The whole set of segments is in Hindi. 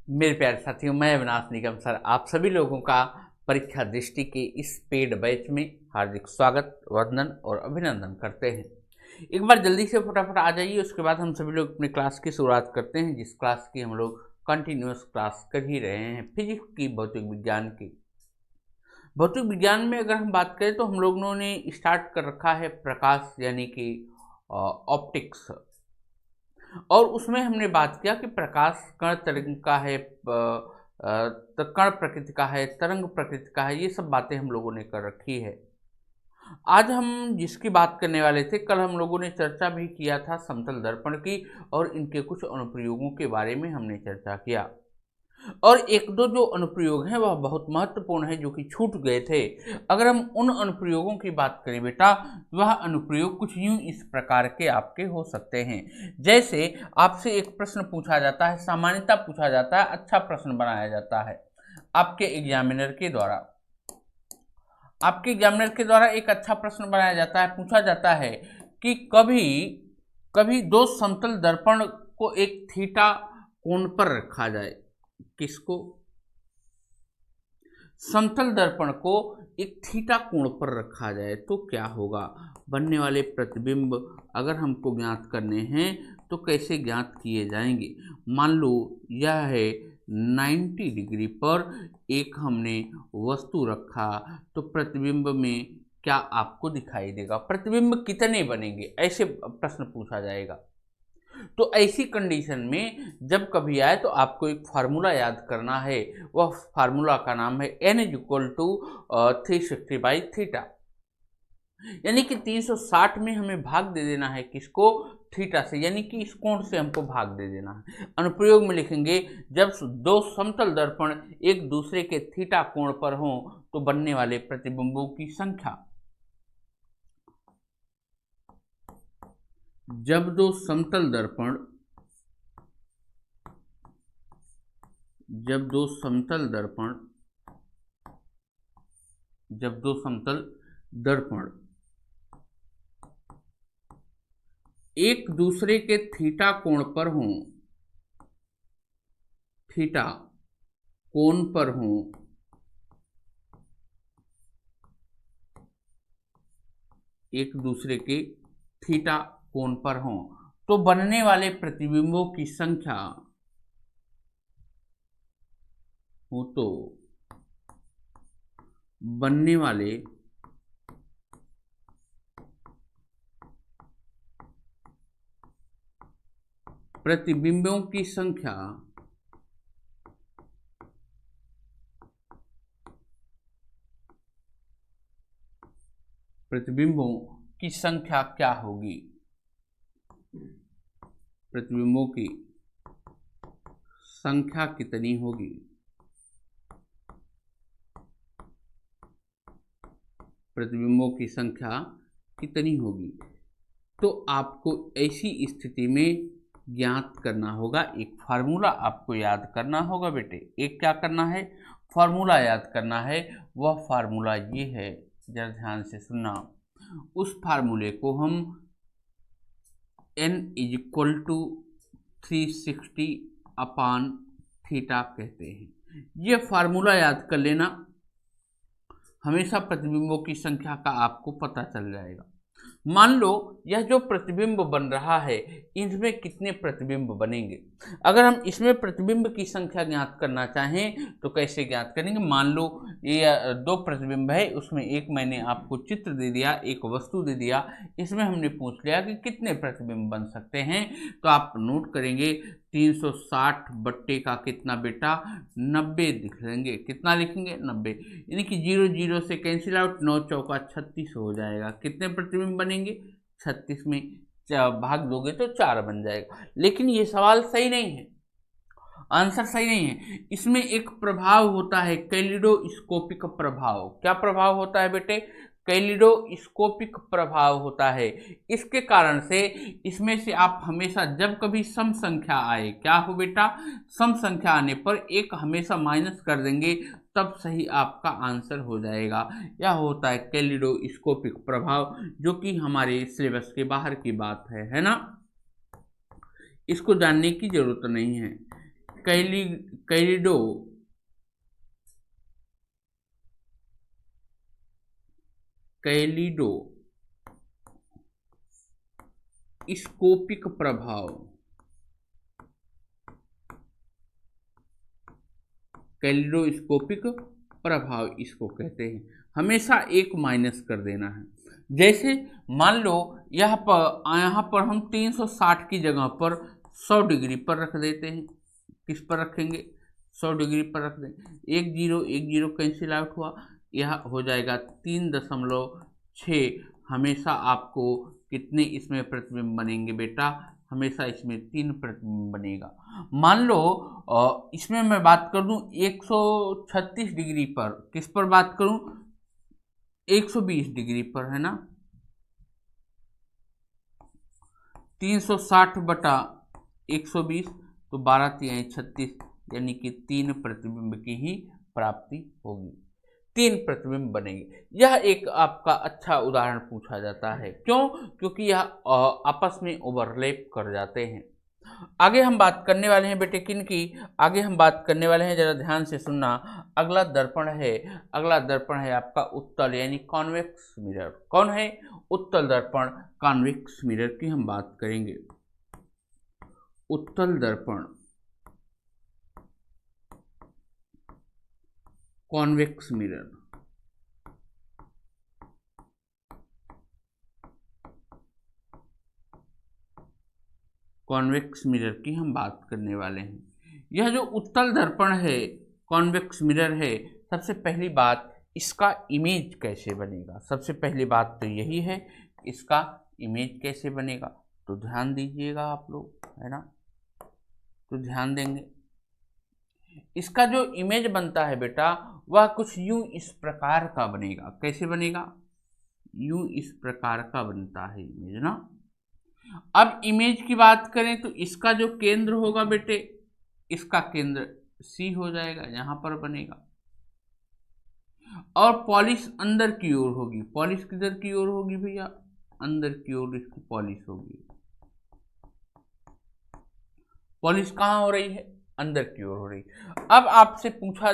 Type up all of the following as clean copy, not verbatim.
मेरे प्यारे साथियों, मैं अविनाश निगम सर आप सभी लोगों का परीक्षा दृष्टि के इस पेड बैच में हार्दिक स्वागत, वंदन और अभिनंदन करते हैं। एक बार जल्दी से फटाफट आ जाइए, उसके बाद हम सभी लोग अपने क्लास की शुरुआत करते हैं, जिस क्लास की हम लोग कंटिन्यूस क्लास कर ही रहे हैं, फिजिक्स की, भौतिक विज्ञान की। भौतिक विज्ञान में अगर हम बात करें तो हम लोगों ने स्टार्ट कर रखा है प्रकाश यानी कि ऑप्टिक्स, और उसमें हमने बात किया कि प्रकाश कण तरंग का है, कण प्रकृति का है, तरंग प्रकृति का है, ये सब बातें हम लोगों ने कर रखी है। आज हम जिसकी बात करने वाले थे, कल हम लोगों ने चर्चा भी किया था समतल दर्पण की, और इनके कुछ अनुप्रयोगों के बारे में हमने चर्चा किया। और एक दो जो अनुप्रयोग हैं वह बहुत महत्वपूर्ण है, जो कि छूट गए थे। अगर हम उन अनुप्रयोगों की बात करें बेटा, वह अनुप्रयोग कुछ यूं इस प्रकार के आपके हो सकते हैं। जैसे आपसे एक प्रश्न पूछा जाता है, सामान्यतः पूछा जाता है, अच्छा प्रश्न बनाया जाता है आपके एग्जामिनर के द्वारा। आपके एग्जामिनर के द्वारा एक अच्छा प्रश्न बनाया जाता है, पूछा जाता है कि कभी कभी दो समतल दर्पण को एक थीटा कोण पर रखा जाए। किसको? समतल दर्पण को एक थीटा कोण पर रखा जाए तो क्या होगा? बनने वाले प्रतिबिंब अगर हमको ज्ञात करने हैं तो कैसे ज्ञात किए जाएंगे? मान लो यह है 90 डिग्री पर एक हमने वस्तु रखा, तो प्रतिबिंब में क्या आपको दिखाई देगा? प्रतिबिंब कितने बनेंगे? ऐसे प्रश्न पूछा जाएगा। तो ऐसी कंडीशन में जब कभी आए तो आपको एक फार्मूला याद करना है। वह फार्मूला का नाम है n इक्वल टू 360/थीटा, यानी कि 360 में हमें भाग दे देना है किसको? थीटा से, यानी कि इस कोण से हमको भाग दे देना है। अनुप्रयोग में लिखेंगे, जब दो समतल दर्पण एक दूसरे के थीटा कोण पर हों तो बनने वाले प्रतिबिंबों की संख्या। जब दो समतल दर्पण जब दो समतल दर्पण एक दूसरे के थीटा कोण पर हों, थीटा कोण पर हों, एक दूसरे के थीटा कोण पर हों, तो बनने वाले प्रतिबिंबों की संख्या हो, तो बनने वाले प्रतिबिंबों की संख्या क्या होगी? प्रतिबिंबों की संख्या कितनी होगी? प्रतिबिंबों की संख्या कितनी होगी? तो आपको ऐसी स्थिति में ज्ञात करना होगा, एक फार्मूला आपको याद करना होगा बेटे। एक क्या करना है? फार्मूला याद करना है। वह फार्मूला ये है, जरा ध्यान से सुनना। उस फार्मूले को हम n इक्वल टू 360/थीटा कहते हैं। ये फार्मूला याद कर लेना, हमेशा प्रतिबिंबों की संख्या का आपको पता चल जाएगा। मान लो यह जो प्रतिबिंब बन रहा है, इसमें कितने प्रतिबिंब बनेंगे? अगर हम इसमें प्रतिबिंब की संख्या ज्ञात करना चाहें तो कैसे ज्ञात करेंगे? मान लो ये दो प्रतिबिंब है, उसमें एक मैंने आपको चित्र दे दिया, एक वस्तु दे दिया, इसमें हमने पूछ लिया कि कितने प्रतिबिंब बन सकते हैं। तो आप नोट करेंगे 360 बट्टे का कितना बेटा? 90 लिख लेंगे। कितना लिखेंगे? 90, यानी कि 0 0 से कैंसिल आउट, 9 चौका 36 हो जाएगा। कितने प्रतिबिंब बनेंगे? 36 में भाग दोगे तो 4 बन जाएगा। लेकिन ये सवाल सही नहीं है, आंसर सही नहीं है। इसमें एक प्रभाव होता है, कैलिडोस्कोपिक प्रभाव। क्या प्रभाव होता है बेटे? कैलिडोस्कोपिक प्रभाव होता है। इसके कारण से इसमें से आप हमेशा जब कभी सम संख्या आए, क्या हो बेटा? सम संख्या आने पर एक हमेशा माइनस कर देंगे, तब सही आपका आंसर हो जाएगा। यह होता है कैलिडोस्कोपिक प्रभाव, जो कि हमारे सिलेबस के बाहर की बात है ना। इसको जानने की जरूरत नहीं है। कैली कैलिडो कैलिडो स्कोपिक प्रभाव, कैलिडोस्कोपिक प्रभाव इसको कहते हैं। हमेशा एक माइनस कर देना है। जैसे मान लो यहाँ पर हम 360 की जगह पर 100 डिग्री पर रख देते हैं। किस पर रखेंगे? 100 डिग्री पर रख देंगे। 1 0 कैंसिल आउट हुआ, यह हो जाएगा 3.6। हमेशा आपको कितने इसमें प्रतिबिंब बनेंगे बेटा? हमेशा इसमें 3 प्रतिबिंब बनेगा। मान लो इसमें मैं बात कर दूं 136 डिग्री पर, किस पर बात करूं? 120 डिग्री पर, है ना। 360 बटा 120 तो 12 तिहाई 36, यानी कि 3 प्रतिबिंब की ही प्राप्ति होगी, 3 प्रतिबिंब बनेंगे। यह एक आपका अच्छा उदाहरण पूछा जाता है। क्यों? क्योंकि यह आपस में ओवरलैप कर जाते हैं। आगे हम बात करने वाले हैं बेटे किन की? आगे हम बात करने वाले हैं, जरा ध्यान से सुनना। अगला दर्पण है आपका उत्तल यानी कॉन्वेक्स मिरर। कौन है? उत्तल दर्पण, कॉन्वेक्स मिरर की हम बात करेंगे। उत्तल दर्पण, कॉन्वेक्स मिरर। कॉन्वेक्स मिरर की हम बात करने वाले हैं। यह जो उत्तल दर्पण है, कॉन्वेक्स मिरर है, सबसे पहली बात इसका इमेज कैसे बनेगा? सबसे पहली बात तो यही है, इसका इमेज कैसे बनेगा। तो ध्यान दीजिएगा आप लोग, है ना, तो ध्यान देंगे। इसका जो इमेज बनता है बेटा, वह कुछ यूं इस प्रकार का बनेगा। कैसे बनेगा? यूं इस प्रकार का बनता है इमेज ना। अब इमेज की बात करें तो इसका जो केंद्र होगा बेटे, इसका केंद्र सी हो जाएगा, यहां पर बनेगा। और पॉलिश अंदर की ओर होगी। पॉलिश किधर की ओर होगी भैया? अंदर की ओर इसकी पॉलिश होगी। पॉलिश कहां हो रही है? अंदर की ओर हो रही है। अब आपसे पूछा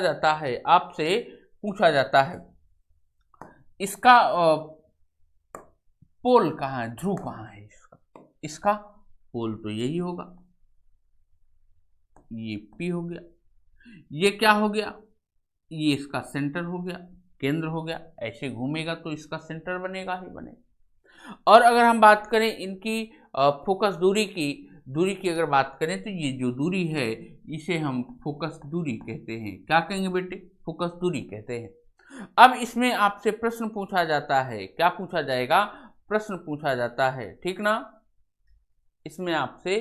जाता है इसका पोल कहाँ है, ध्रुव कहाँ है इसका पोल तो यही होगा। ये P हो गया, ये क्या हो गया? ये इसका सेंटर हो गया, केंद्र हो गया। ऐसे घूमेगा तो इसका सेंटर बनेगा ही बनेगा। और अगर हम बात करें इनकी फोकस दूरी की अगर बात करें तो ये जो दूरी है इसे हम फोकस दूरी कहते हैं। क्या कहेंगे बेटे? फोकस दूरी कहते हैं। अब इसमें आपसे प्रश्न पूछा जाता है। क्या पूछा जाएगा? प्रश्न पूछा जाता है, ठीक ना। इसमें आपसे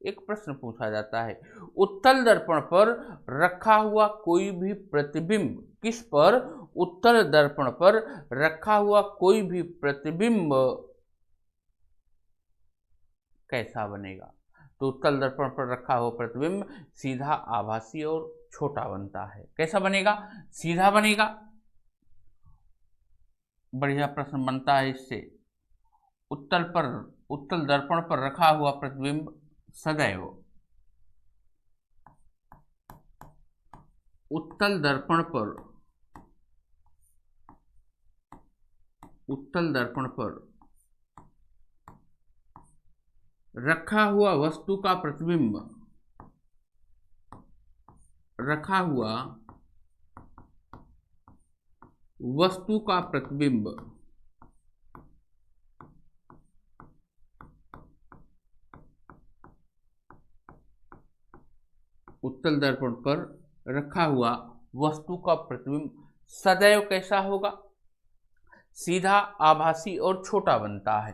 एक प्रश्न पूछा जाता है, उत्तल दर्पण पर रखा हुआ कोई भी प्रतिबिंब, किस पर? उत्तल दर्पण पर रखा हुआ कोई भी प्रतिबिंब कैसा बनेगा? तो उत्तल दर्पण पर रखा हुआ प्रतिबिंब सीधा, आभासी और छोटा बनता है। कैसा बनेगा? सीधा बनेगा। बढ़िया प्रश्न बनता है इससे। उत्तल दर्पण पर रखा हुआ प्रतिबिंब सदैव, उत्तल दर्पण पर रखा हुआ वस्तु का प्रतिबिंब, रखा हुआ वस्तु का प्रतिबिंब उत्तल दर्पण पर रखा हुआ वस्तु का प्रतिबिंब सदैव कैसा होगा? सीधा, आभासी और छोटा बनता है।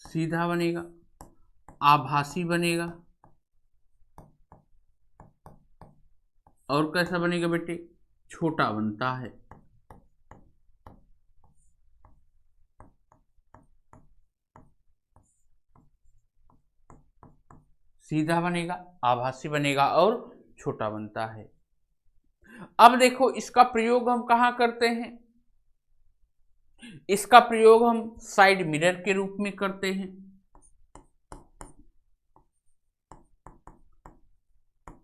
सीधा बनेगा, आभासी बनेगा और कैसा बनेगा बेटे? छोटा बनता है। सीधा बनेगा, आभासी बनेगा और छोटा बनता है। अब देखो इसका प्रयोग हम कहाँ करते हैं? इसका प्रयोग हम साइड मिरर के रूप में करते हैं।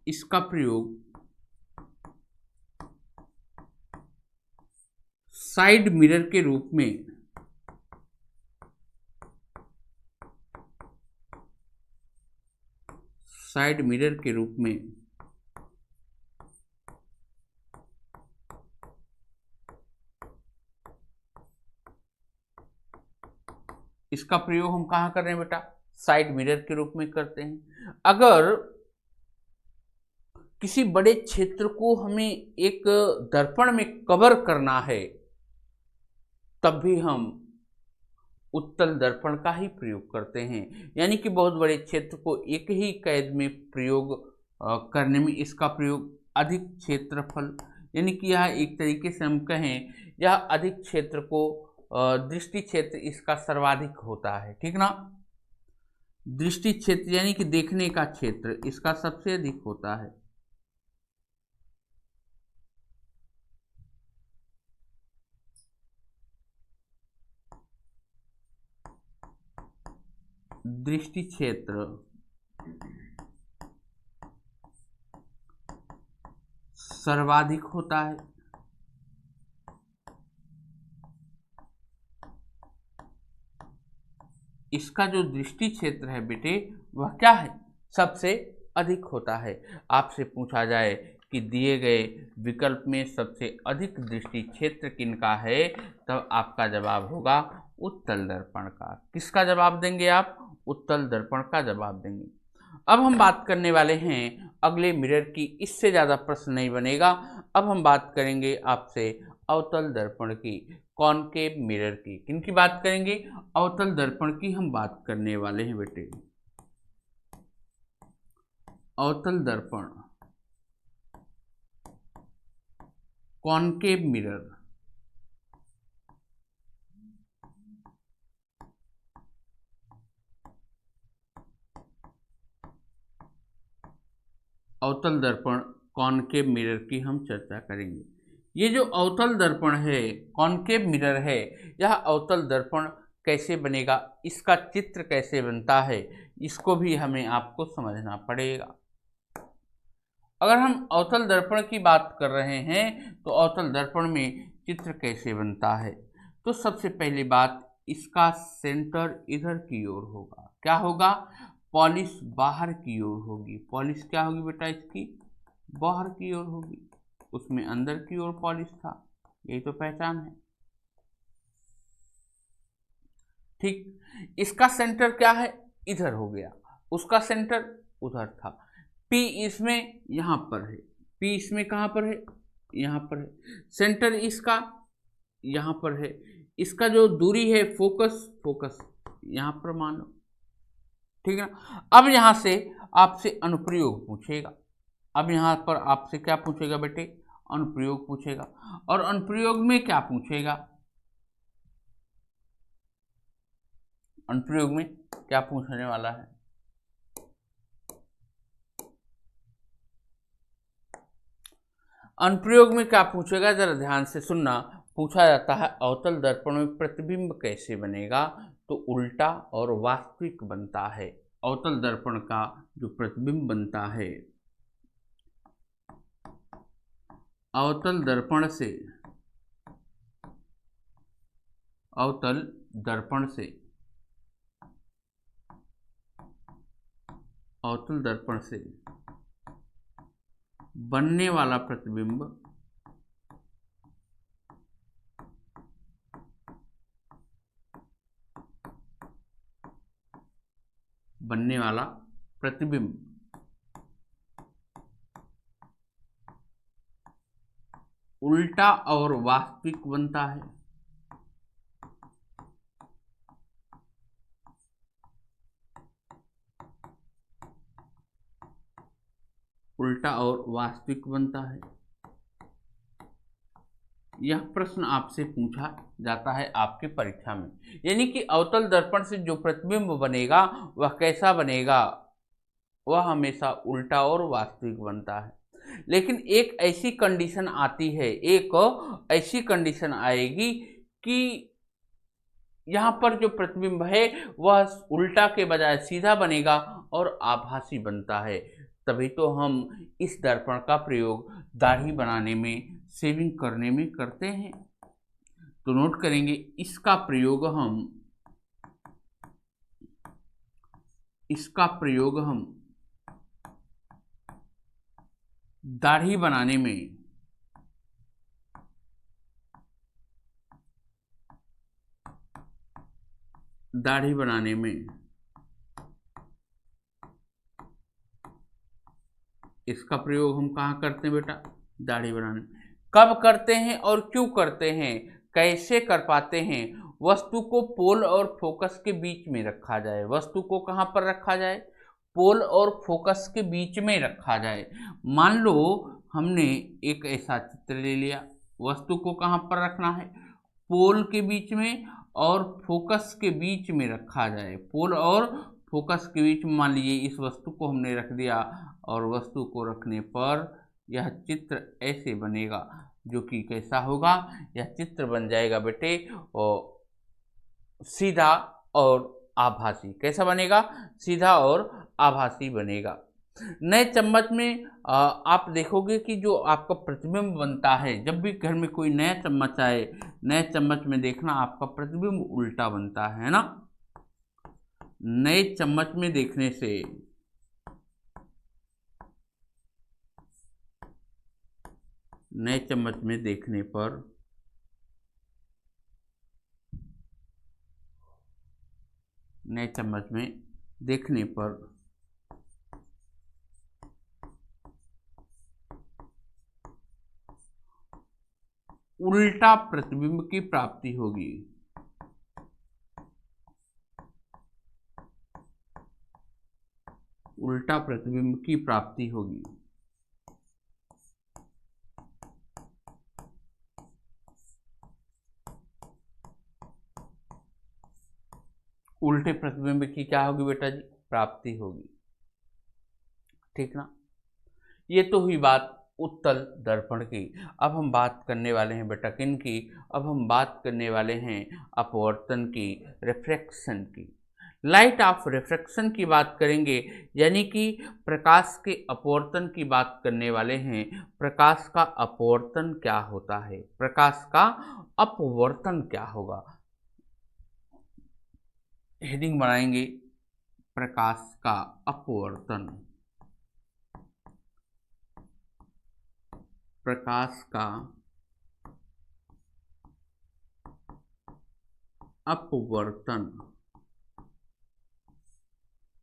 इसका प्रयोग साइड मिरर के रूप में इसका प्रयोग हम कहाँ कर रहे हैं बेटा? साइड मिरर के रूप में करते हैं। अगर किसी बड़े क्षेत्र को हमें एक दर्पण में कवर करना है तब भी हम उत्तल दर्पण का ही प्रयोग करते हैं, यानी कि बहुत बड़े क्षेत्र को एक ही कैद में प्रयोग करने में इसका प्रयोग अधिक क्षेत्रफल, यानी कि यह एक तरीके से हम कहें यह अधिक क्षेत्र को दृष्टि क्षेत्र इसका सर्वाधिक होता है, ठीक ना। दृष्टि क्षेत्र यानी कि देखने का क्षेत्र इसका सबसे अधिक होता है। दृष्टि क्षेत्र सर्वाधिक होता है। इसका जो दृष्टि क्षेत्र है बेटे वह क्या है? सबसे अधिक होता है। आपसे पूछा जाए कि दिए गए विकल्प में सबसे अधिक दृष्टि क्षेत्र किनका है, तब आपका जवाब होगा उत्तल दर्पण का। किसका जवाब देंगे आप? उत्तल दर्पण का जवाब देंगे। अब हम बात करने वाले हैं अगले मिरर की। इससे ज़्यादा प्रश्न नहीं बनेगा। अब हम बात करेंगे आपसे अवतल दर्पण की, कॉनकेव मिरर की। किनकी बात करेंगे? अवतल दर्पण की हम बात करने वाले हैं बेटे। अवतल दर्पण, कॉनकेव मिरर। अवतल दर्पण कॉनकेव मिरर की हम चर्चा करेंगे। ये जो अवतल दर्पण है, कॉनकेव मिरर है, यह अवतल दर्पण कैसे बनेगा, इसका चित्र कैसे बनता है, इसको भी हमें आपको समझना पड़ेगा। अगर हम अवतल दर्पण की बात कर रहे हैं तो अवतल दर्पण में चित्र कैसे बनता है, तो सबसे पहली बात इसका सेंटर इधर की ओर होगा। क्या होगा? पॉलिश बाहर की ओर होगी। पॉलिश क्या होगी बेटा? इसकी बाहर की ओर होगी। उसमें अंदर की ओर पॉलिश था, यही तो पहचान है, ठीक। इसका सेंटर क्या है? इधर हो गया, उसका सेंटर उधर था। पी इसमें यहां पर है, पी इसमें कहां पर है? यहां पर है। सेंटर इसका यहां पर है। इसका जो दूरी है फोकस यहां पर मान लो, ठीक है ना। अब यहां से आपसे अनुप्रयोग पूछेगा। अब यहां पर आपसे क्या पूछेगा बेटे? अनुप्रयोग पूछेगा। और अनुप्रयोग में क्या पूछेगा? अनुप्रयोग में क्या पूछने वाला है? अनुप्रयोग में क्या पूछेगा, जरा ध्यान से सुनना। पूछा जाता है अवतल दर्पण में प्रतिबिंब कैसे बनेगा, तो उल्टा और वास्तविक बनता है। अवतल दर्पण का जो प्रतिबिंब बनता है, अवतल दर्पण से अवतल दर्पण से अवतल दर्पण से बनने वाला प्रतिबिंब उल्टा और वास्तविक बनता है। उल्टा और वास्तविक बनता है। यह प्रश्न आपसे पूछा जाता है आपके परीक्षा में, यानी कि अवतल दर्पण से जो प्रतिबिंब बनेगा वह कैसा बनेगा? वह हमेशा उल्टा और वास्तविक बनता है। लेकिन एक ऐसी कंडीशन आती है, एक ऐसी कंडीशन आएगी कि यहाँ पर जो प्रतिबिंब है वह उल्टा के बजाय सीधा बनेगा और आभासी बनता है। तभी तो हम इस दर्पण का प्रयोग दाढ़ी बनाने में, शेविंग करने में करते हैं। तो नोट करेंगे, इसका प्रयोग हम दाढ़ी बनाने में, इसका प्रयोग हम कहाँ करते हैं बेटा? दाढ़ी बनाने। कब करते हैं और क्यों करते हैं, कैसे कर पाते हैं? वस्तु को पोल और फोकस के बीच में रखा जाए। वस्तु को कहाँ पर रखा जाए? पोल और फोकस के बीच में रखा जाए। मान लो हमने एक ऐसा चित्र ले लिया, वस्तु को कहाँ पर रखना है? पोल के बीच में और फोकस के बीच में रखा जाए। पोल और फोकस के बीच में मान लीजिए इस वस्तु को हमने रख दिया, और वस्तु को रखने पर यह चित्र ऐसे बनेगा, जो कि कैसा होगा? यह चित्र बन जाएगा बेटे और सीधा और आभासी। कैसा बनेगा? सीधा और आभासी बनेगा। नए चम्मच में आप देखोगे कि जो आपका प्रतिबिंब बनता है, जब भी घर में कोई नया चम्मच आए, नए चम्मच में देखना आपका प्रतिबिंब उल्टा बनता है ना। नए चम्मच में देखने से नए चम्मच में देखने पर उल्टा प्रतिबिंब की प्राप्ति होगी। उल्टा प्रतिबिंब की प्राप्ति होगी। उल्टे प्रतिबिंब की क्या होगी बेटा जी? प्राप्ति होगी। ठीक ना। ये तो हुई बात उत्तल दर्पण की। अब हम बात करने वाले हैं बेटा किन की? अब हम बात करने वाले हैं अपवर्तन की, रिफ्रैक्शन की। लाइट ऑफ रिफ्रैक्शन की बात करेंगे, यानी कि प्रकाश के अपवर्तन की बात करने वाले हैं। प्रकाश का अपवर्तन क्या होता है? प्रकाश का अपवर्तन क्या होगा? हेडिंग बनाएंगे, प्रकाश का अपवर्तन। प्रकाश का अपवर्तन,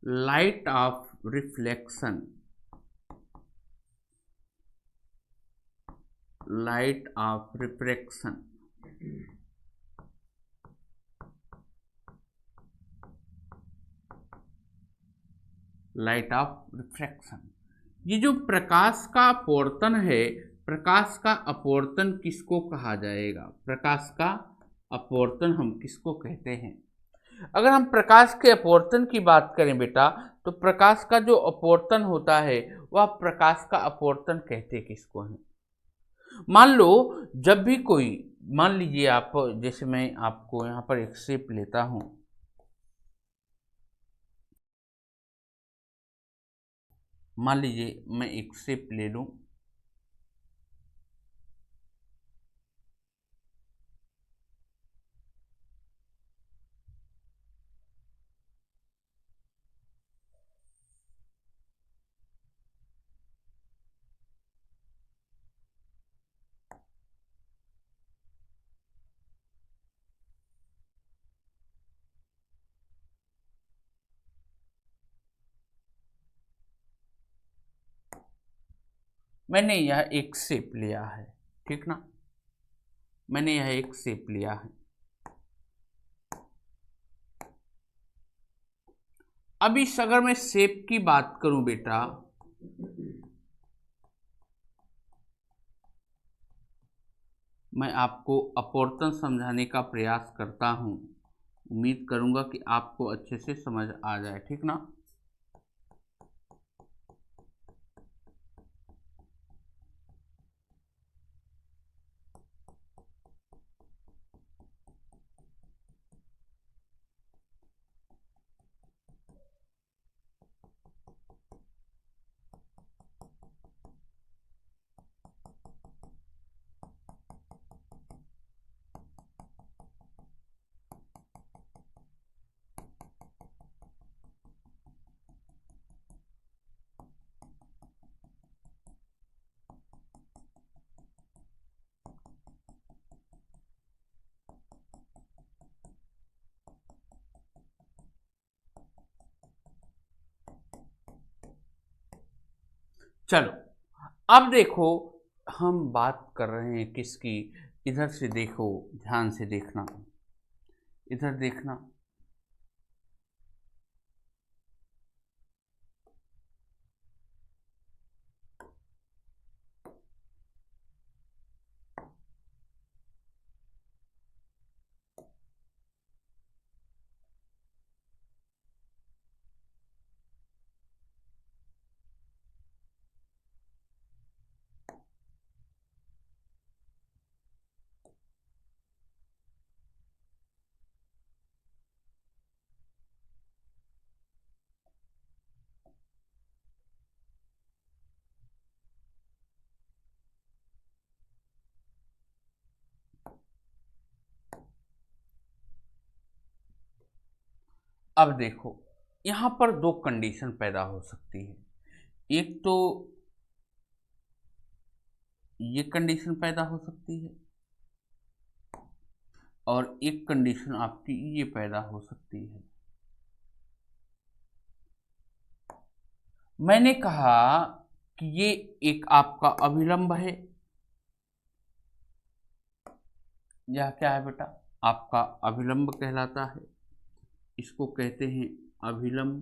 light of reflection, light of refraction. Light of refraction. ये जो प्रकाश का अपवर्तन है, प्रकाश का अपवर्तन किसको कहा जाएगा? प्रकाश का अपवर्तन हम किसको कहते हैं? अगर हम प्रकाश के अपवर्तन की बात करें बेटा, तो प्रकाश का जो अपवर्तन होता है वह प्रकाश का अपवर्तन कहते किसको हैं? मान लो जब भी कोई, मान लीजिए आप, जैसे मैं आपको यहाँ पर एक शेप लेता हूँ, मान लीजिए मैं एक शेप ले लूँ, मैंने यह एक शेप लिया है, ठीक ना। मैंने यह एक शेप लिया है। अब इस, अगर मैं शेप की बात करूं बेटा, मैं आपको अपवर्तन समझाने का प्रयास करता हूं। उम्मीद करूंगा कि आपको अच्छे से समझ आ जाए, ठीक ना। चलो अब देखो, हम बात कर रहे हैं किसकी, इधर से देखो, ध्यान से देखना, इधर देखना। अब देखो, यहां पर दो कंडीशन पैदा हो सकती है। एक तो ये कंडीशन पैदा हो सकती है और एक कंडीशन आपकी ये पैदा हो सकती है। मैंने कहा कि ये एक आपका अभिलंब है। यह क्या है बेटा, आपका अभिलंब कहलाता है। इसको कहते हैं अभिलंब।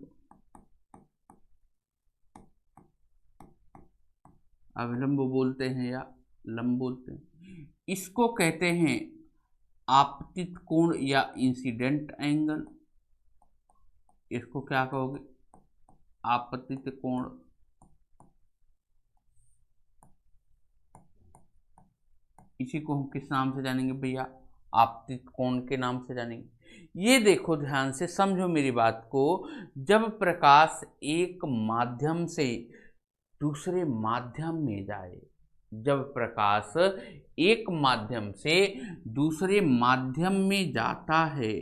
अभिलंब बोलते हैं या लंब बोलते हैं। इसको कहते हैं आपतित कोण या इंसिडेंट एंगल। इसको क्या कहोगे, आपतित कोण। इसी को हम किस नाम से जानेंगे भैया, आपतित कोण के नाम से जानेंगे। ये देखो, ध्यान से समझो मेरी बात को। जब प्रकाश एक माध्यम से दूसरे माध्यम में जाए, जब प्रकाश एक माध्यम से दूसरे माध्यम में जाता है,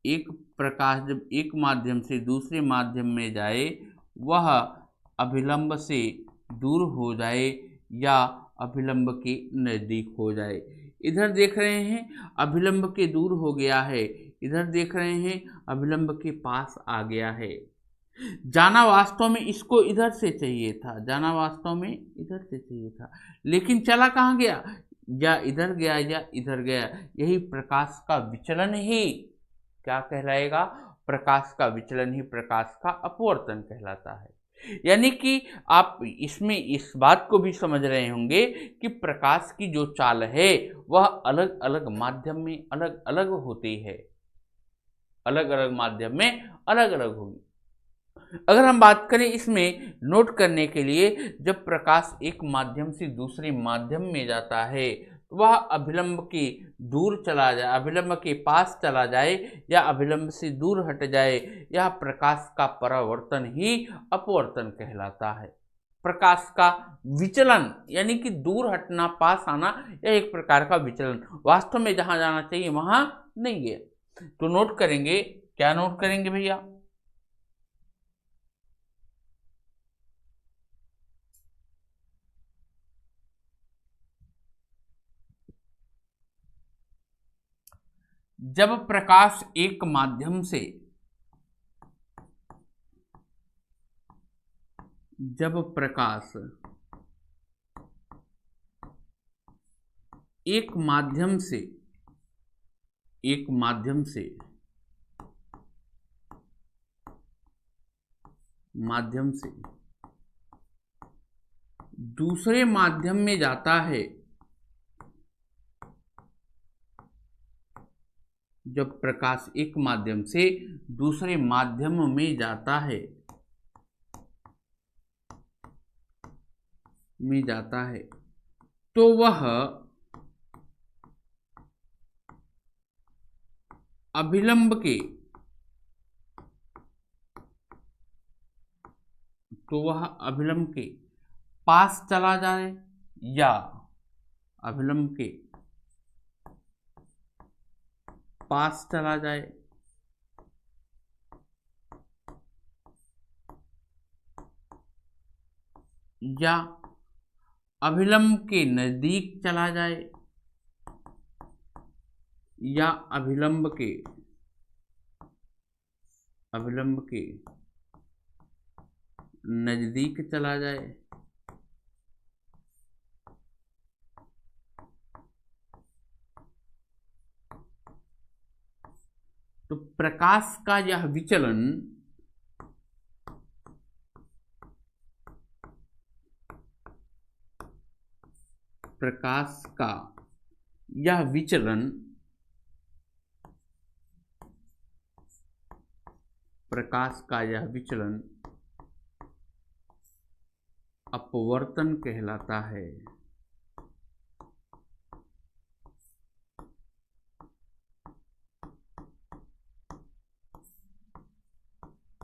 एक प्रकाश जब एक माध्यम से दूसरे माध्यम में जाए, वह अभिलंब से दूर हो जाए या अभिलंब के नजदीक हो जाए। इधर देख रहे हैं अभिलंब के दूर हो गया है, इधर देख रहे हैं अभिलंब के पास आ गया है। जाना वास्तव में इसको इधर से चाहिए था, जाना वास्तव में इधर से चाहिए था, लेकिन चला कहाँ गया, या इधर गया या इधर गया। यही प्रकाश का विचलन ही क्या कहलाएगा, प्रकाश का विचलन ही प्रकाश का अपवर्तन कहलाता है। यानी कि आप इसमें इस बात को भी समझ रहे होंगे कि प्रकाश की जो चाल है वह अलग अलग माध्यम में अलग अलग होती है, अलग अलग माध्यम में अलग अलग होगी। अगर हम बात करें इसमें नोट करने के लिए, जब प्रकाश एक माध्यम से दूसरे माध्यम में जाता है, वह अभिलंब के दूर चला जाए, अभिलंब के पास चला जाए या अभिलंब से दूर हट जाए, यह प्रकाश का परावर्तन ही अपवर्तन कहलाता है। प्रकाश का विचलन यानी कि दूर हटना पास आना, यह एक प्रकार का विचलन, वास्तव में जहां जाना चाहिए वहां नहीं गया। तो नोट करेंगे, क्या नोट करेंगे भैया, जब प्रकाश एक माध्यम से, जब प्रकाश एक माध्यम से, एक माध्यम से माध्यम से दूसरे माध्यम में जाता है, जब प्रकाश एक माध्यम से दूसरे माध्यम में जाता है, में जाता है, तो वह अभिलंब के, तो वह अभिलंब के पास चला जाए या अभिलंब के पास चला जाए या अभिलंब के नजदीक चला जाए या अभिलंब के नजदीक चला जाए तो प्रकाश का यह विचलन प्रकाश का यह विचलन अपवर्तन कहलाता है।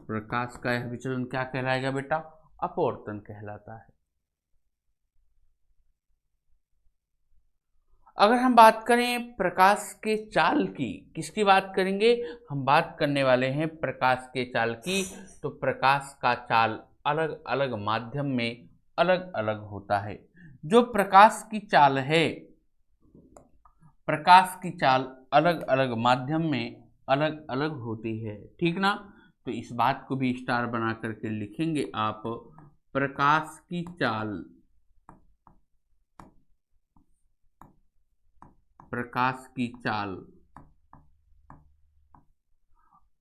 प्रकाश का यह विचलन क्या कहलाएगा बेटा? अपवर्तन कहलाता है। अगर हम बात करें प्रकाश के चाल की, किसकी बात करेंगे? हम बात करने वाले हैं प्रकाश के चाल की। तो प्रकाश का चाल अलग अलग माध्यम में अलग अलग होता है। जो प्रकाश की चाल है, प्रकाश की चाल अलग अलग माध्यम में अलग अलग होती है, ठीक ना? तो इस बात को भी स्टार बना करके लिखेंगे आप। प्रकाश की चाल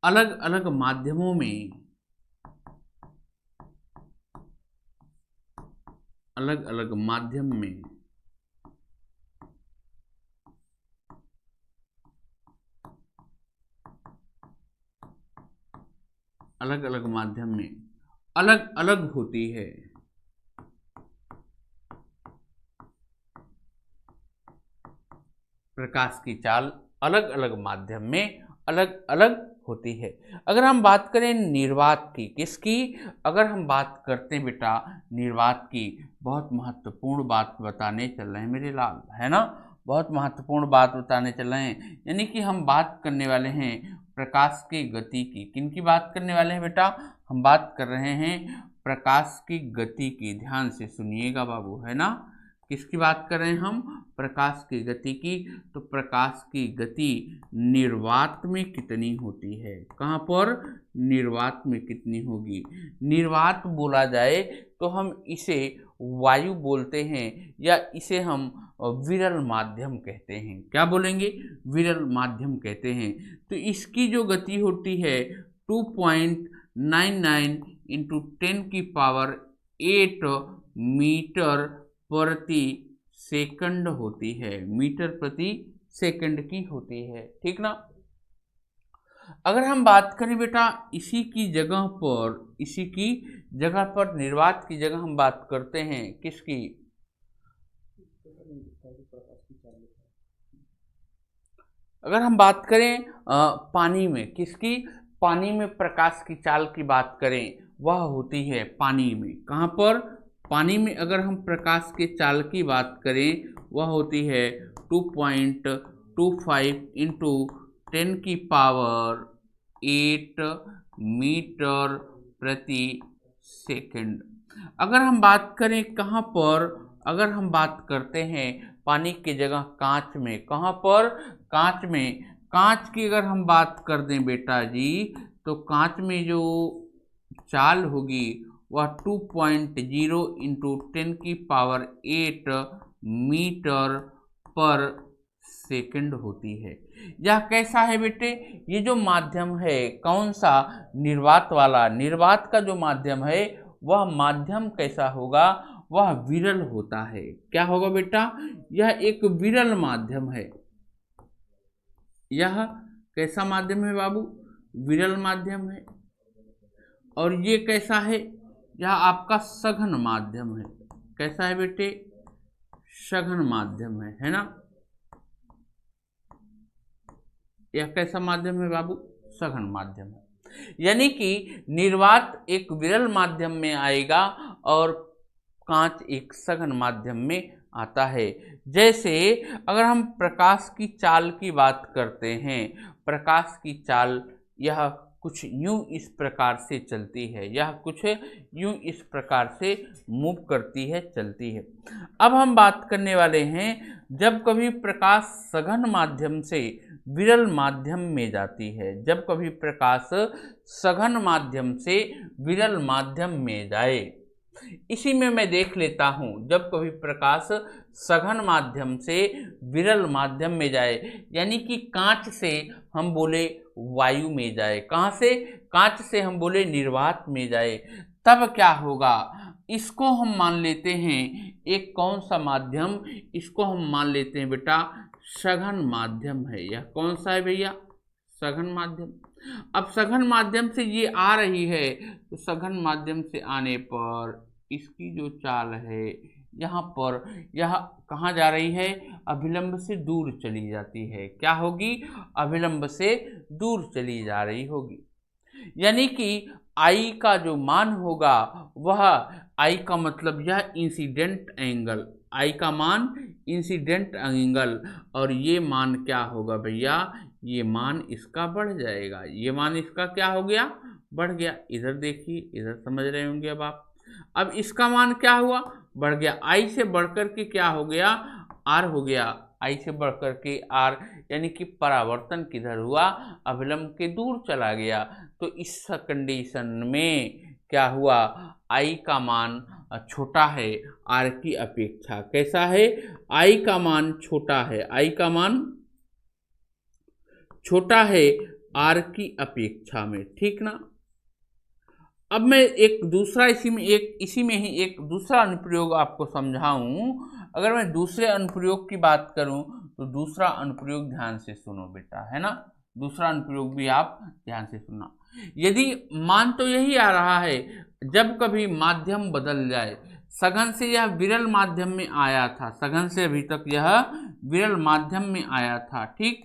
अलग अलग माध्यमों में अलग अलग माध्यम में अलग अलग होती है। प्रकाश की चाल अलग अलग माध्यम में अलग अलग होती है। अगर हम बात करें निर्वात की, किसकी? अगर हम बात करते हैं बेटा निर्वात की, बहुत महत्वपूर्ण बात बताने चल रहे हैं मेरे लाल, है ना? बहुत महत्वपूर्ण बात बताने चल रहे हैं। यानी कि हम बात करने वाले हैं प्रकाश की गति की। किनकी बात करने वाले हैं बेटा? हम बात कर रहे हैं प्रकाश की गति की। ध्यान से सुनिएगा बाबू, है ना? किसकी बात कर रहे हैं हम? प्रकाश की गति की। तो प्रकाश की गति निर्वात में कितनी होती है? कहाँ पर? निर्वात में कितनी होगी? निर्वात बोला जाए तो हम इसे वायु बोलते हैं, या इसे हम विरल माध्यम कहते हैं। क्या बोलेंगे? विरल माध्यम कहते हैं। तो इसकी जो गति होती है 2.99 इंटू 10⁸ मीटर प्रति सेकंड होती है। मीटर प्रति सेकंड की होती है, ठीक ना? अगर हम बात करें बेटा इसी की जगह पर निर्वात की जगह हम बात करते हैं किसकी? अगर हम बात करें पानी में, किसकी? पानी में प्रकाश की चाल की बात करें, वह होती है पानी में। कहाँ पर? पानी में अगर हम प्रकाश के चाल की बात करें, वह होती है 2.25 इंटू 10⁸ मीटर प्रति सेकंड। अगर हम बात करें कहाँ पर? अगर हम बात करते हैं पानी की जगह कांच में। कहाँ पर? कांच में। कांच की अगर हम बात कर दें बेटा जी, तो कांच में जो चाल होगी वह 2.0 इंटू 10⁸ मीटर पर सेकंड होती है। यह कैसा है बेटे? ये जो माध्यम है कौन सा? निर्वात वाला। निर्वात का जो माध्यम है वह माध्यम कैसा होगा? वह विरल होता है। क्या होगा बेटा? यह एक विरल माध्यम है। यह कैसा माध्यम है बाबू? विरल माध्यम है। और ये कैसा है? यह आपका सघन माध्यम है। कैसा है बेटे? सघन माध्यम है ना? यह कैसा माध्यम है बाबू? सघन माध्यम है। यानी कि निर्वात एक विरल माध्यम में आएगा और कांच एक सघन माध्यम में आता है। जैसे अगर हम प्रकाश की चाल की बात करते हैं, प्रकाश की चाल यह कुछ यूं इस प्रकार से चलती है, यह कुछ यूं इस प्रकार से मूव करती है, चलती है। अब हम बात करने वाले हैं जब कभी प्रकाश सघन माध्यम से विरल माध्यम में जाती है। जब कभी प्रकाश सघन माध्यम से विरल माध्यम में जाए, इसी में मैं देख लेता हूं, जब कभी प्रकाश सघन माध्यम से विरल माध्यम में जाए, यानी कि कांच से हम बोले वायु में जाए, कहां से? कांच से हम बोले निर्वात में जाए, तब क्या होगा? इसको हम मान लेते हैं एक कौन सा माध्यम? इसको हम मान लेते हैं बेटा सघन माध्यम है। यह कौन सा है भैया? सघन माध्यम। अब सघन माध्यम से ये आ रही है, तो सघन माध्यम से आने पर इसकी जो चाल है यहाँ पर, यह कहाँ जा रही है? अभिलंब से दूर चली जाती है। क्या होगी? अभिलंब से दूर चली जा रही होगी, यानी कि आई का जो मान होगा वह, आई का मतलब यह इंसिडेंट एंगल, आई का मान इंसिडेंट एंगल, और ये मान क्या होगा भैया? ये मान इसका बढ़ जाएगा। ये मान इसका क्या हो गया? बढ़ गया। इधर देखिए, इधर समझ रहे होंगे अब आप। अब इसका मान क्या हुआ? बढ़ गया। आई से बढ़कर के क्या हो गया? आर हो गया। आई से बढ़कर के आर, यानी कि परावर्तन किधर हुआ? अभिलंब के दूर चला गया। तो इस कंडीशन में क्या हुआ? आई का मान छोटा है आर की अपेक्षा। कैसा है? आई का मान छोटा है, आई का मान छोटा है आर की अपेक्षा में, ठीक ना? अब मैं एक दूसरा इसी में ही एक दूसरा अनुप्रयोग आपको समझाऊं। अगर मैं दूसरे अनुप्रयोग की बात करूं, तो दूसरा अनुप्रयोग ध्यान से सुनो बेटा, है ना? दूसरा अनुप्रयोग भी आप ध्यान से सुनना। यदि मान तो यही आ रहा है, जब कभी माध्यम बदल जाए, सघन से यह विरल माध्यम में आया था, सघन से अभी तक यह विरल माध्यम में आया था, ठीक?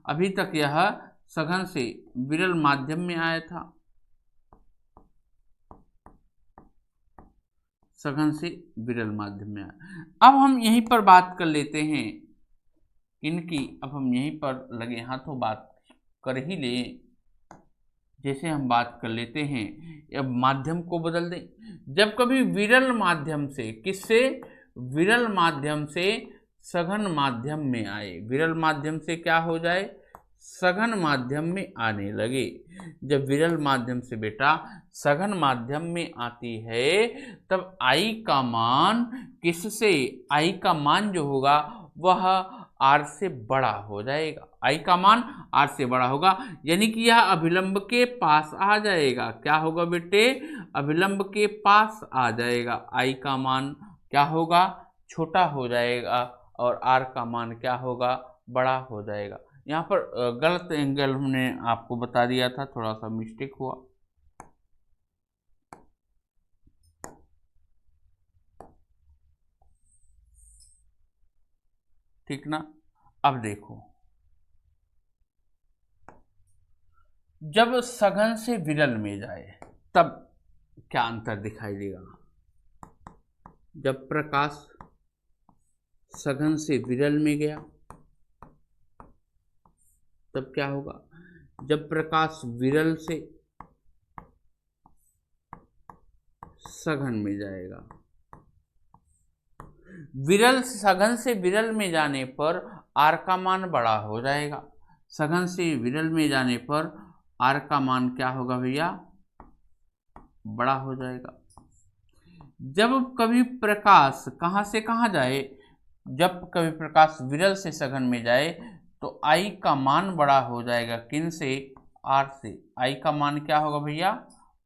अभी तक यह सघन से विरल माध्यम में आया था, सघन से विरल माध्यम में आया। अब हम यहीं पर बात कर लेते हैं इनकी, अब हम यहीं पर लगे हाथों बात कर ही ले। जैसे हम बात कर लेते हैं, अब माध्यम को बदल दें। जब कभी विरल माध्यम से, किससे? विरल माध्यम से सघन माध्यम में आए, विरल माध्यम से क्या हो जाए? सघन माध्यम में आने लगे। जब विरल माध्यम से बेटा सघन माध्यम में आती है, तब आई का मान किससे? आई का मान जो होगा वह आर से बड़ा हो जाएगा। आई का मान आर से बड़ा होगा, यानी कि यह अभिलंब के पास आ जाएगा। क्या होगा बेटे? अभिलंब के पास आ जाएगा। आई का मान क्या होगा? छोटा हो जाएगा, और आर का मान क्या होगा? बड़ा हो जाएगा। यहाँ पर गलत एंगल हमने आपको बता दिया था, थोड़ा सा मिस्टेक हुआ। ठीक ना? अब देखो, जब सघन से विरल में जाए तब क्या अंतर दिखाई देगा? जब प्रकाश सघन से विरल में गया तब क्या होगा? जब प्रकाश विरल से सघन में जाएगा, विरल सघन से विरल में जाने पर आर का मान बड़ा हो जाएगा। सघन से विरल में जाने पर आर का मान क्या होगा भैया? बड़ा हो जाएगा। जब कभी प्रकाश कहां से कहां जाए, जब कभी प्रकाश विरल से सघन में जाए, तो आई का मान बड़ा हो जाएगा। किन से? आर से। आई का मान क्या होगा भैया?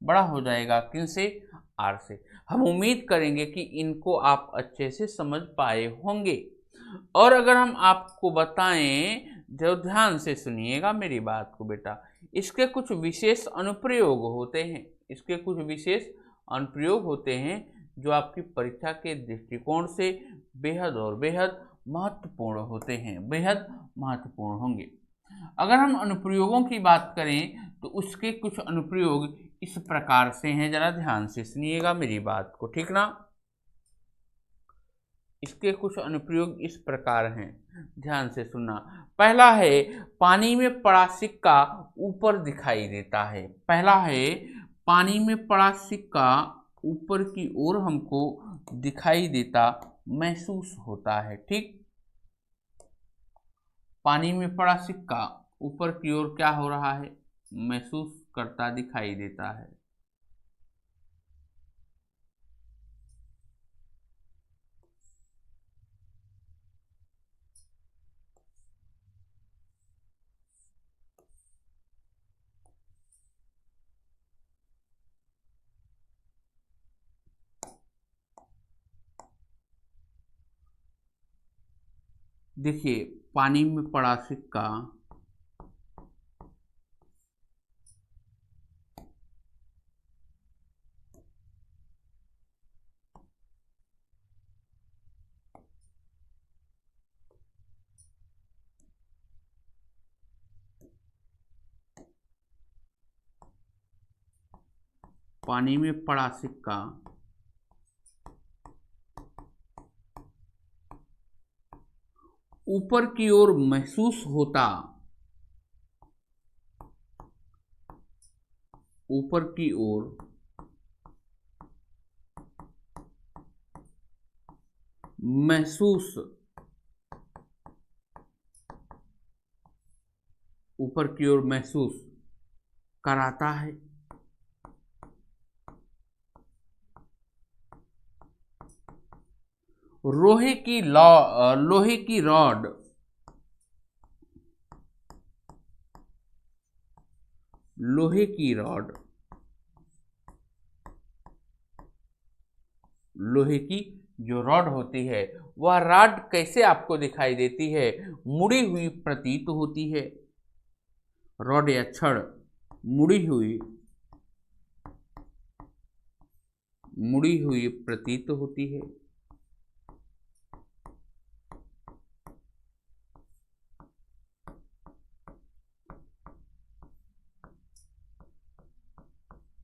बड़ा हो जाएगा। किन से? आर से। हम उम्मीद करेंगे कि इनको आप अच्छे से समझ पाए होंगे। और अगर हम आपको बताएं, जो ध्यान से सुनिएगा मेरी बात को बेटा, इसके कुछ विशेष अनुप्रयोग होते हैं, इसके कुछ विशेष अनुप्रयोग होते हैं जो आपकी परीक्षा के दृष्टिकोण से बेहद और बेहद महत्वपूर्ण होते हैं, बेहद महत्वपूर्ण होंगे। अगर हम अनुप्रयोगों की बात करें, तो उसके कुछ अनुप्रयोग इस प्रकार से हैं, जरा ध्यान से सुनिएगा मेरी बात को, ठीक ना? इसके कुछ अनुप्रयोग इस प्रकार हैं, ध्यान से सुनना। पहला है, पानी में पड़ा सिक्का ऊपर दिखाई देता है। पहला है, पानी में पड़ा सिक्का ऊपर की ओर हमको दिखाई देता, महसूस होता है, ठीक? पानी में पड़ा सिक्का ऊपर की ओर क्या हो रहा है, महसूस करता दिखाई देता है। देखिए, पानी में पड़ा सिक्का पानी में पड़ा सिक्का ऊपर की ओर महसूस होता, ऊपर की ओर महसूस, ऊपर की ओर महसूस कराता है। लोहे की लोहे की रॉड लोहे की रॉड लोहे की जो रॉड होती है वह रॉड कैसे आपको दिखाई देती है, मुड़ी हुई प्रतीत होती है। रॉड या छड़ मुड़ी हुई प्रतीत होती है।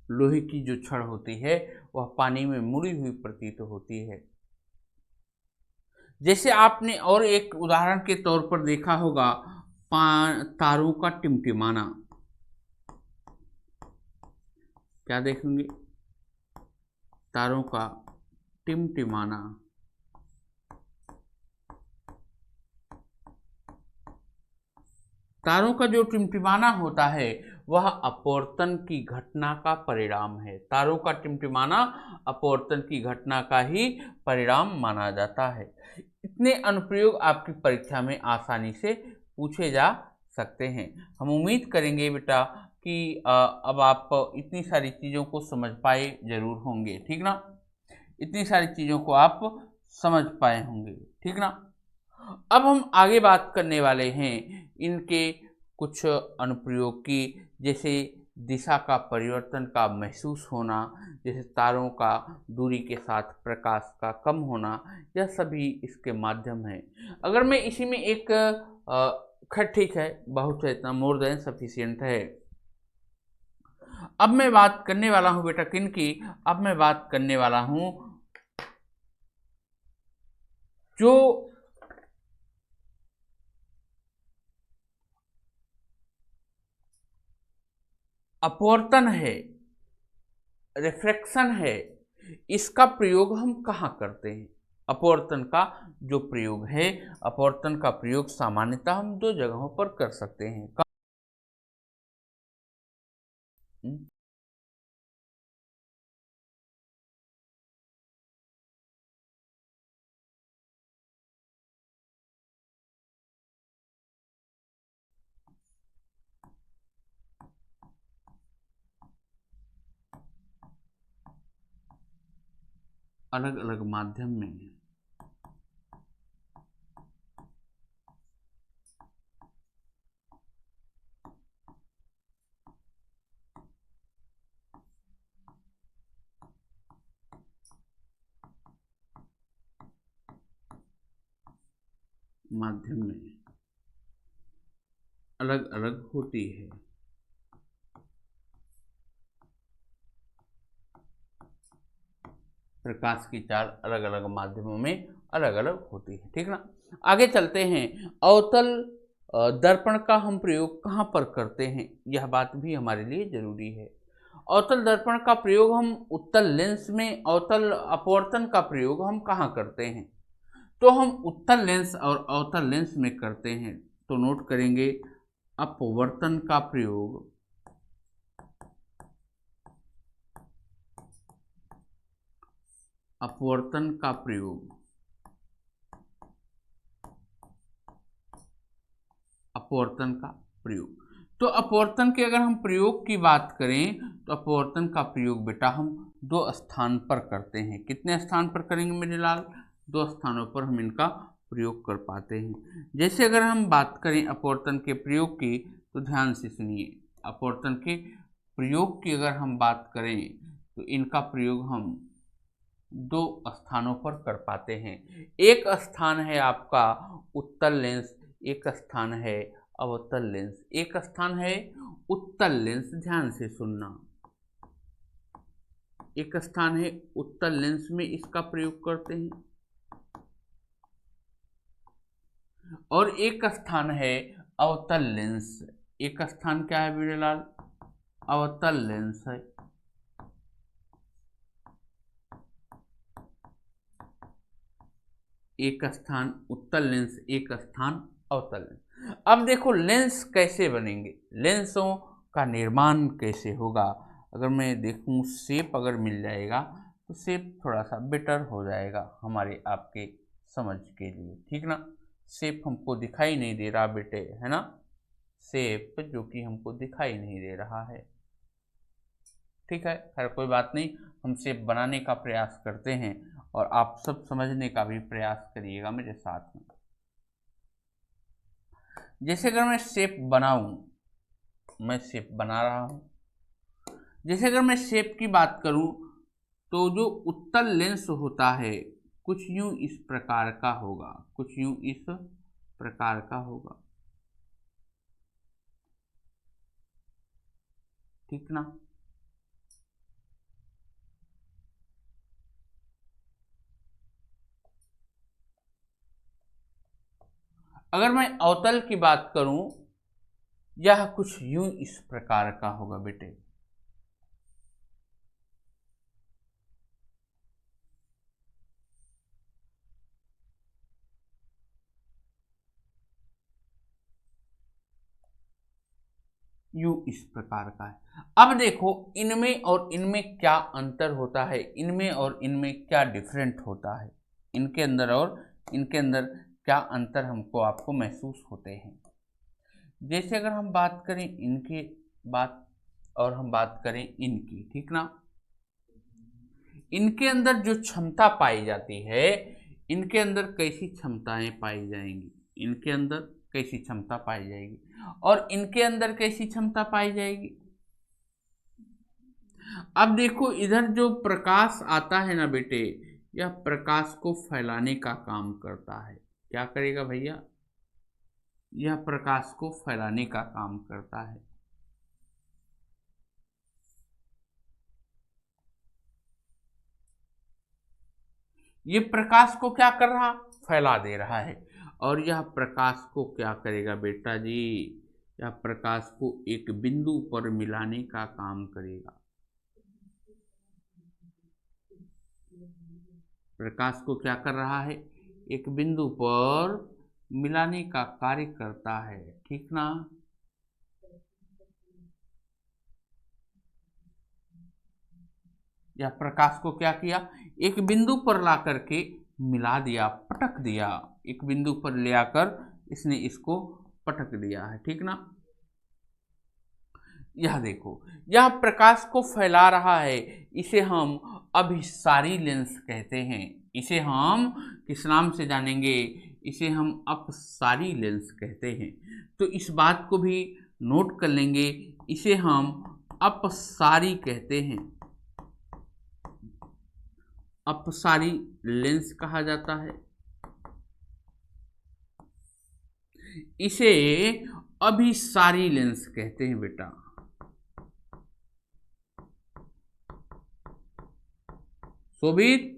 लोहे की जो छड़ होती है वह पानी में मुड़ी हुई प्रतीत होती है। जैसे आपने और एक उदाहरण के तौर पर देखा होगा, तारों का टिमटिमाना। क्या देखेंगे, तारों का टिमटिमाना। तारों का जो टिमटिमाना होता है वह अपवर्तन की घटना का परिणाम है। तारों का टिमटिमाना अपवर्तन की घटना का ही परिणाम माना जाता है। इतने अनुप्रयोग आपकी परीक्षा में आसानी से पूछे जा सकते हैं। हम उम्मीद करेंगे बेटा कि अब आप इतनी सारी चीज़ों को समझ पाए जरूर होंगे, ठीक ना। इतनी सारी चीज़ों को आप समझ पाए होंगे, ठीक ना। अब हम आगे बात करने वाले हैं इनके कुछ अनुप्रयोग की, जैसे दिशा का परिवर्तन का महसूस होना, जैसे तारों का दूरी के साथ प्रकाश का कम होना, यह सभी इसके माध्यम हैं। अगर मैं इसी में एक खैर ठीक है, बहुत है, इतना मोर देन सफिशियंट है। अब मैं बात करने वाला हूं बेटा किन की, अब मैं बात करने वाला हूं जो अपवर्तन है, रिफ्रैक्शन है, इसका प्रयोग हम कहाँ करते हैं। अपवर्तन का जो प्रयोग है, अपवर्तन का प्रयोग सामान्यतः हम दो जगहों पर कर सकते हैं। अलग अलग माध्यम में अलग अलग होती है। प्रकाश की चाल अलग अलग माध्यमों में अलग अलग होती है, ठीक ना। आगे चलते हैं। अवतल दर्पण का हम प्रयोग कहाँ पर करते हैं, यह बात भी हमारे लिए जरूरी है। अवतल दर्पण का प्रयोग हम उत्तल लेंस में, अवतल अपवर्तन का प्रयोग हम कहाँ करते हैं, तो हम उत्तल लेंस और अवतल लेंस में करते हैं। तो नोट करेंगे अपवर्तन का प्रयोग, अपवर्तन का प्रयोग, अपवर्तन का प्रयोग। तो अपवर्तन के अगर हम प्रयोग की बात करें तो अपवर्तन का प्रयोग बेटा हम दो स्थान पर करते हैं। कितने स्थान पर करेंगे मेरे लाल? दो स्थानों पर हम इनका प्रयोग कर पाते हैं। जैसे अगर हम बात करें अपवर्तन के प्रयोग की, तो ध्यान से सुनिए। अपवर्तन के प्रयोग की अगर हम बात करें तो इनका प्रयोग हम दो स्थानों पर कर पाते हैं। एक स्थान है आपका उत्तल लेंस, एक स्थान है अवतल लेंस। एक स्थान है उत्तल लेंस, ध्यान से सुनना। एक स्थान है उत्तल लेंस में इसका प्रयोग करते हैं, और एक स्थान है अवतल लेंस। एक स्थान क्या है वीरलाल? अवतल लेंस है। एक स्थान उत्तल लेंस, एक स्थान अवतल लेंस। अब देखो लेंस कैसे बनेंगे, लेंसों का निर्माण कैसे होगा। अगर मैं देखूं शेप अगर मिल जाएगा तो शेप थोड़ा सा बेटर हो जाएगा हमारे आपके समझ के लिए, ठीक ना। शेप हमको दिखाई नहीं दे रहा बेटे, है ना, शेप जो कि हमको दिखाई नहीं दे रहा है। ठीक है, खैर कोई बात नहीं, हम शेप बनाने का प्रयास करते हैं और आप सब समझने का भी प्रयास करिएगा मेरे साथ में। जैसे अगर मैं शेप बनाऊं, मैं शेप बना रहा हूं। जैसे अगर मैं शेप की बात करूं तो जो उत्तल लेंस होता है कुछ यूं इस प्रकार का होगा, कुछ यूं इस प्रकार का होगा, ठीक ना। अगर मैं अवतल की बात करूं, यह कुछ यूं इस प्रकार का होगा बेटे। यूं इस प्रकार का है। अब देखो इनमें और इनमें क्या अंतर होता है, इनमें और इनमें क्या डिफरेंट होता है, इनके अंदर और इनके अंदर क्या अंतर हमको आपको महसूस होते हैं। जैसे अगर हम बात करें इनकी बात और हम बात करें इनकी, ठीक ना। इनके अंदर जो क्षमता पाई जाती है, इनके अंदर कैसी क्षमताएं पाई जाएंगी, इनके अंदर कैसी क्षमता पाई जाएगी और इनके अंदर कैसी क्षमता पाई जाएगी। अब देखो इधर जो प्रकाश आता है ना बेटे, यह प्रकाश को फैलाने का काम करता है। क्या करेगा भैया? यह प्रकाश को फैलाने का काम करता है। ये प्रकाश को क्या कर रहा? फैला दे रहा है। और यह प्रकाश को क्या करेगा बेटा जी? यह प्रकाश को एक बिंदु पर मिलाने का काम करेगा। प्रकाश को क्या कर रहा है? एक बिंदु पर मिलाने का कार्य करता है, ठीक ना। यह प्रकाश को क्या किया? एक बिंदु पर ला करके मिला दिया, पटक दिया। एक बिंदु पर ले आकर इसने इसको पटक दिया है, ठीक ना। यह देखो, यह प्रकाश को फैला रहा है। इसे हम अभिसारी लेंस कहते हैं। इसे हम किस नाम से जानेंगे? इसे हम अपसारी लेंस कहते हैं। तो इस बात को भी नोट कर लेंगे, इसे हम अपसारी कहते हैं। अपसारी लेंस कहा जाता है। इसे अभिसारी लेंस कहते हैं बेटा। शोभित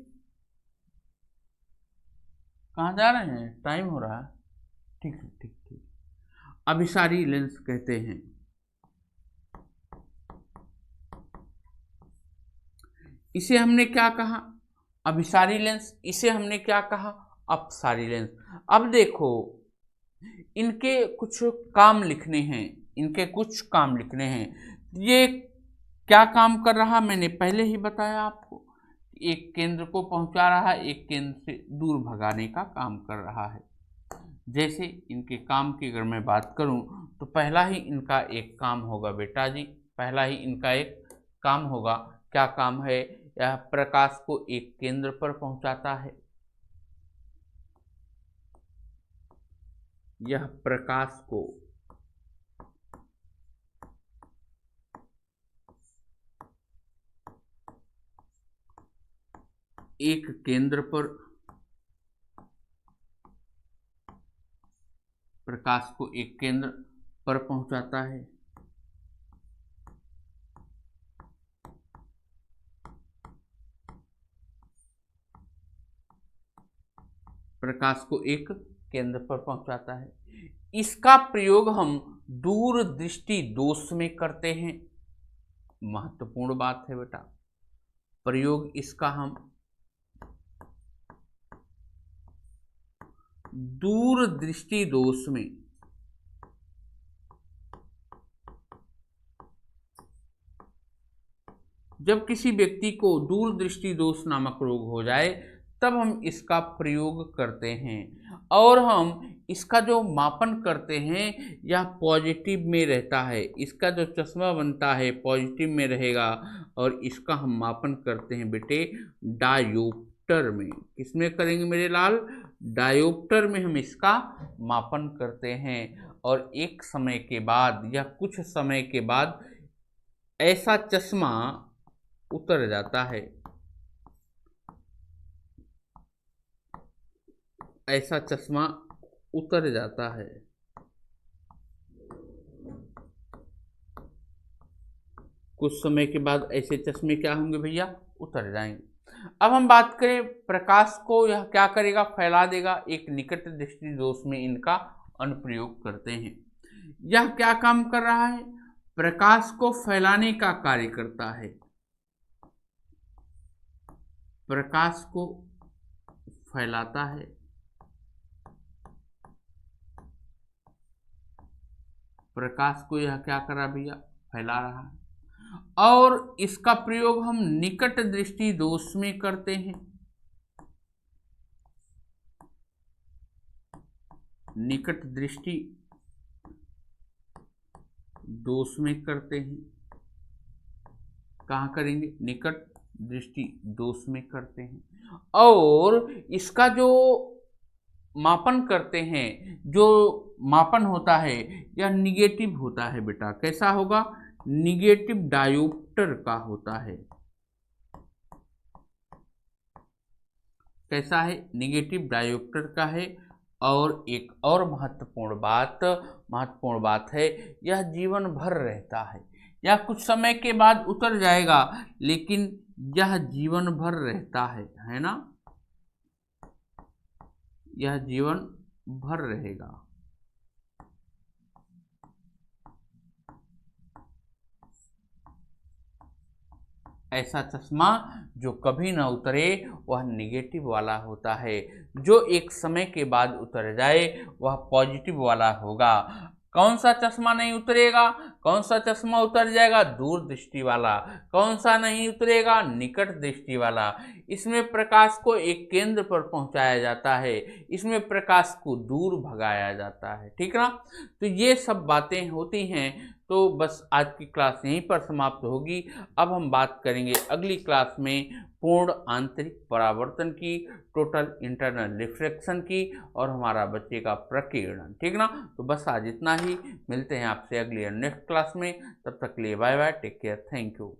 कहाँ जा रहे हैं? टाइम हो रहा है। ठीक है, ठीक ठीक। अभिसारी लेंस कहते हैं। इसे हमने क्या कहा? अभिसारी लेंस। इसे हमने क्या कहा? अपसारी लेंस। अब देखो इनके कुछ काम लिखने हैं, इनके कुछ काम लिखने हैं। ये क्या काम कर रहा मैंने पहले ही बताया आपको, एक केंद्र को पहुंचा रहा है, एक केंद्र से दूर भगाने का काम कर रहा है। जैसे इनके काम की अगर मैं बात करूं तो पहला ही इनका एक काम होगा बेटा जी, पहला ही इनका एक काम होगा, क्या काम है, यह प्रकाश को एक केंद्र पर पहुंचाता है। यह प्रकाश को एक केंद्र पर, प्रकाश को एक केंद्र पर पहुंचाता है। प्रकाश को एक केंद्र पर पहुंचाता है। इसका प्रयोग हम दूरदृष्टि दोष में करते हैं। महत्वपूर्ण बात है बेटा, प्रयोग इसका हम दूरदृष्टि दोष में, जब किसी व्यक्ति को दूरदृष्टि दोष नामक रोग हो जाए तब हम इसका प्रयोग करते हैं, और हम इसका जो मापन करते हैं यह पॉजिटिव में रहता है। इसका जो चश्मा बनता है पॉजिटिव में रहेगा, और इसका हम मापन करते हैं बेटे डायोप्टर में। किसमें करेंगे मेरे लाल? डायोप्टर में हम इसका मापन करते हैं। और एक समय के बाद या कुछ समय के बाद ऐसा चश्मा उतर जाता है, ऐसा चश्मा उतर जाता है। कुछ समय के बाद ऐसे चश्मे क्या होंगे भैया? उतर जाएंगे। अब हम बात करें प्रकाश को, यह क्या करेगा? फैला देगा। एक निकट दृष्टि दोष में इनका अनुप्रयोग करते हैं। यह क्या काम कर रहा है? प्रकाश को फैलाने का कार्य करता है। प्रकाश को फैलाता है। प्रकाश को यह क्या कर रहा भैया? फैला रहा है। और इसका प्रयोग हम निकट दृष्टि दोष में करते हैं। निकट दृष्टि दोष में करते हैं। कहाँ करेंगे? निकट दृष्टि दोष में करते हैं। और इसका जो मापन करते हैं, जो मापन होता है यह निगेटिव होता है बेटा। कैसा होगा? निगेटिव डायोप्टर का होता है। कैसा है? निगेटिव डायोप्टर का है। और एक और महत्वपूर्ण बात है, यह जीवन भर रहता है। यह कुछ समय के बाद उतर जाएगा, लेकिन यह जीवन भर रहता है ना? यह जीवन भर रहेगा। ऐसा चश्मा जो कभी ना उतरे वह निगेटिव वाला होता है, जो एक समय के बाद उतर जाए वह पॉजिटिव वाला होगा। कौन सा चश्मा नहीं उतरेगा? कौन सा चश्मा उतर जाएगा? दूर दृष्टि वाला। कौन सा नहीं उतरेगा? निकट दृष्टि वाला। इसमें प्रकाश को एक केंद्र पर पहुंचाया जाता है, इसमें प्रकाश को दूर भगाया जाता है। ठीक ना? तो ये सब बातें होती हैं। तो बस आज की क्लास यहीं पर समाप्त होगी। अब हम बात करेंगे अगली क्लास में पूर्ण आंतरिक परावर्तन की, टोटल इंटरनल रिफ्रैक्शन की, और हमारा बच्चे का प्रकीर्णन। ठीक ना? तो बस आज इतना ही। मिलते हैं आपसे अगली नेक्स्ट क्लास में। तब तक के लिए bye bye, take care, thank you.